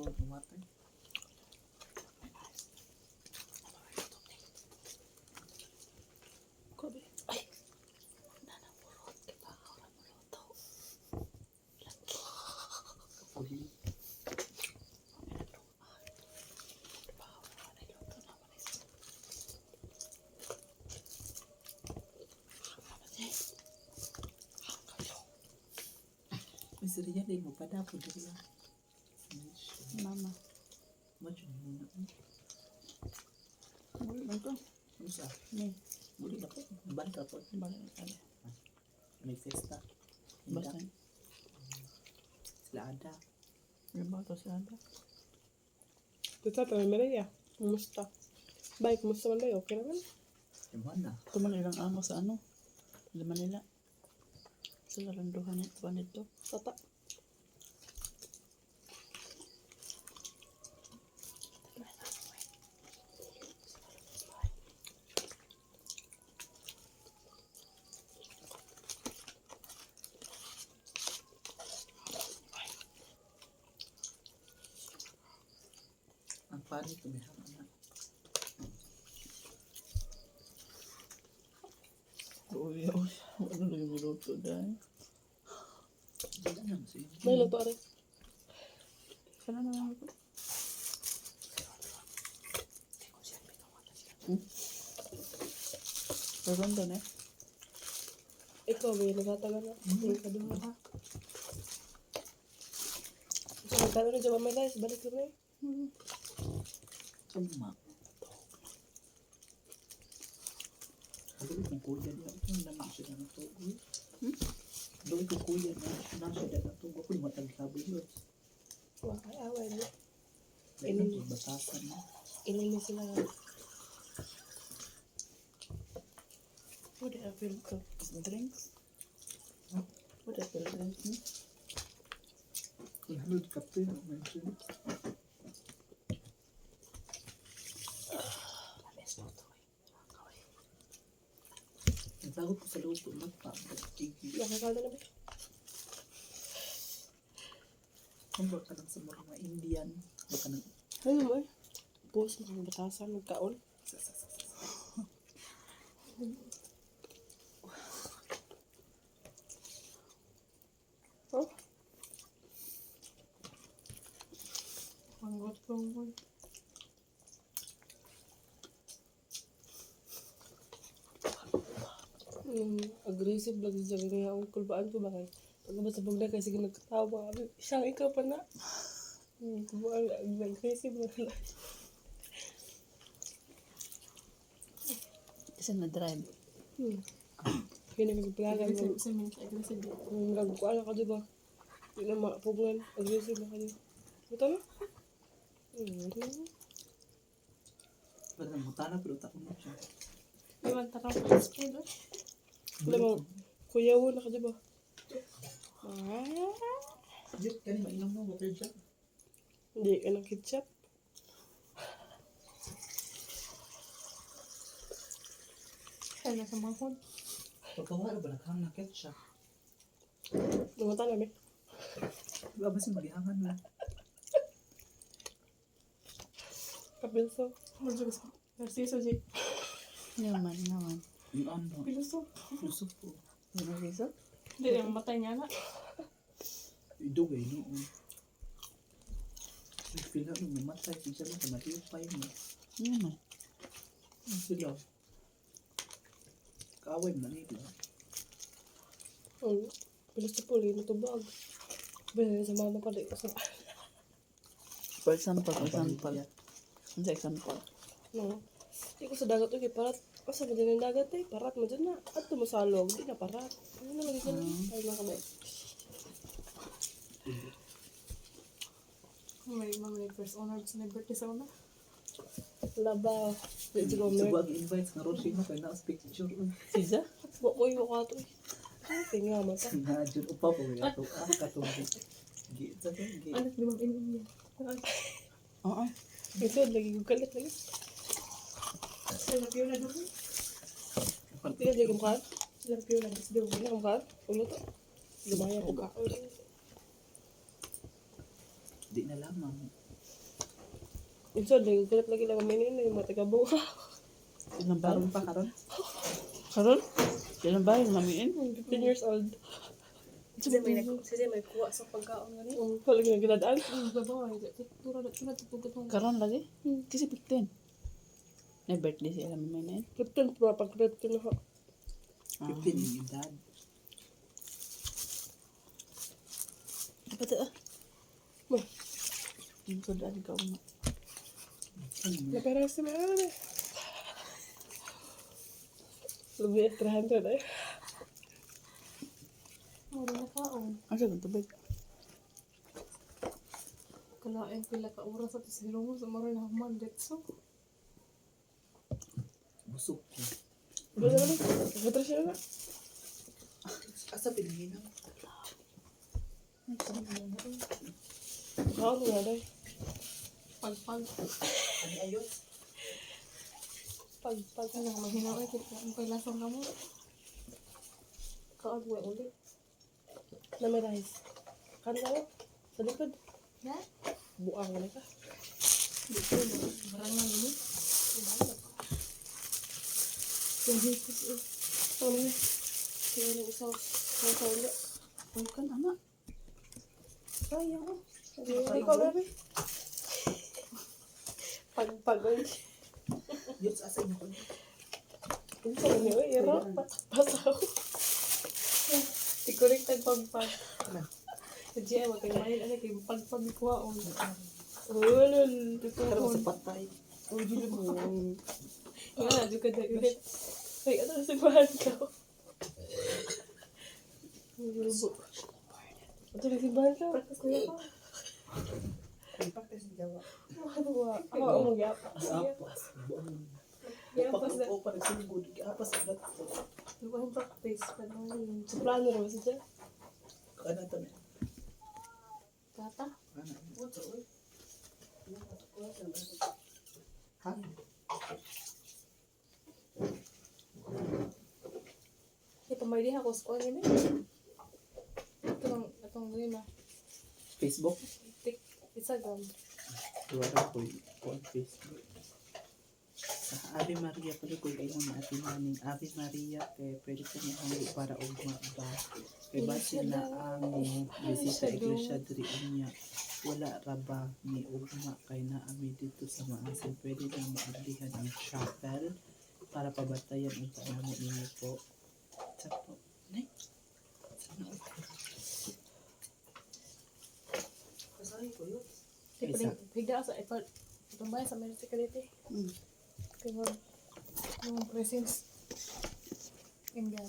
cold water. Kobe. Ay! Nanapurot. Diba? Orang maluto. Uli. Diba? Orang niluto naman ito. Isiriya din mo pa dapat dito. Mama. Macam mana? Muli lang to. Masa? May. Muli na po. Balik ako. Balik na. May festa. Basta. Sila ada. May ba ito siya ata? Tita, tayo Maria. Kumusta? Bye, kumusta man ba? Okay naman? Yung mana? Tumal ilang amo sa ano? Sa Manila. Sa laranduhan nito. Tata. Ang pari tumihang anak. Uy, ano lang yung minuto dahil? Wala naman siya. May luto rin. Sana na lang ako. Meron doon eh. Ikaw, may nagatagal na. Yung kaduha ka. So, magkano rin dyan mamay guys. Balik ko rin. Sama. Doon kung kuya niya. Ito naman siya na ito. Doon kung kuya na. Nasa siya na ito. Ako yung matagsabi yun. Wakay away mo. Kaya yung batasan na. Inili sila. What did I feel to drinks? What did I feel drinks? Kung halod kape na mention. Nagtago ko sa loob ko magpapagtigil. Nakakala na ba? Kung baka lang sa mga Indian, baka nang Ano mo eh? Bukas na kang batasan. Nagkaon. Oh? Panggot ko mo. Aggressive lang siya nga ang kulbaan ko bakay. Pagkabas sa pagda kasi nagkatawa. Siyang ikaw pa na. Kulbaan aggressive na lang. Kasi na-drive. Kaya nagpagplagan mo. Sa mga aggressive. Gagkuan ka diba? Hindi na mapugngan. Aggressive na ka diba? Buta na? baka nang mutana pero tako na siya. Iwan taraw ko sa school. Alam mo, kuyawo na ka diba? Jit, kani mainom mo, water dyan. Hindi ka ng ketchup. Kaya nasa mahon. Pagkawala ba naghang na ketchup? Lumata na ba? Diba ba siya magihangan na? Kapilso. Narciso, Jay. Naman. Yung ano, Piluso. lusok po. Ano riso? Hindi yung matay niya na. Idugay noon. Ay, feel na nung mamatay. Kisa lang sa matipay mo. Naman. Ang sila. Kaaway man nila. Pilis po, lino to bag. Binili sa mama pa rin. For example. Ano sa example? No. Hindi ko sa dagat to kay parat. Asa mo din ang dagat eh. Parat mo dyan na. At tumasalog. Hindi na parat. Ano na lagi dyan? Ay mga kamay. May first honor sa my birthday sa una. Laba. Hindi si Sa Gomer. buwag invites nga Roshi na kaya na picture. Siza? Wako yung wakato eh. Ay, tinga mo ta. Na dyan upa po kaya ito. Katong. Gita to. Ano, limang inom niya. Oo. Isod, lagi ko kalit lagi. Sa lapiyo na doon. Hindi ka lagi kumukhaan. Sa lapiyo na doon. Hindi ka kumukhaan. Ulo to. Lumaya ko ka. Di na lamang. Minsan, nagkalat lagi lang kami nila yung mga taga-bunga. Ilang ba? Karon pa, karon. Karon? Ilang ba yung namiin? 15 years old. Siya may kuha sa pagkaon nga niya. Wala lang ginadaan. Babae, tura na tutugat mo. Karon lagi? Kasi 15. May birthday siya alam mo na yun. Kapten, pumapag-rep ko na ha. 15 yung edad. Dapat ah. Yung sudaan ka mo. Napera si Mara. Lebih 300 eh. Wala na kaon. Ano siya ganito ba? Kalain pila ka oras at silungo sa mara na human detso. Busog ko. Wala naman. Katras siya na. Asa pinahinaw? Kaon nga day. Pagpag. Ano ayos? Pag. Ano nga mahinaw ay kita. Ang pailasang ka mo. Kaon nga ulit. Na-memorize. Kan ka mo? Sa likod. Ya? Buang ka na ka. Dito mo. Barangan mo. Yung hipos eh. Ano na? Kaya nang isaw. Sa ulo. Huwag ka na nga. Sayang oh. Ay, ko bebe. Pag. Ay. Yun, asa inyo ko. Ano sa inyo? Ira. Pasaw. Tikurik tagpagpag. Ano? Sa GM, magkaimahin ano kayo pagpag kuhaon. Ulul. Karon sa patay. Uy, gila mo. Nga, juga na ulit. Ay, ano sa bahan ka? Ito na simbahan ka. Practice ko yan pa. Practice sa Jawa. Ako ang magyapa. Apas. Buang. Yapas na. O parang sinugod. Apas na. Lumayan practice. Panawin. Sa plano naman sa dyan. Ano ito na? Kata. Ano? Ha? Ito may diha ko sa kanya na. Itong lima. Facebook? Instagram. Wala ko on Facebook. Sa Ave Maria pala ko kayo na atin namin. Ave Maria, pwede ko niya hangi para ugma ba. Kaya ba sila ang bisita iglesia diri niya. Wala raba ni ugma kay na ami dito sa maasin. Pwede na maablihan ang chapel para pabatayan ang panamo ninyo po. Sakto. Nay. Isa. Higda sa ito. Ito ba sa municipality? Kaya yung presence. Indian.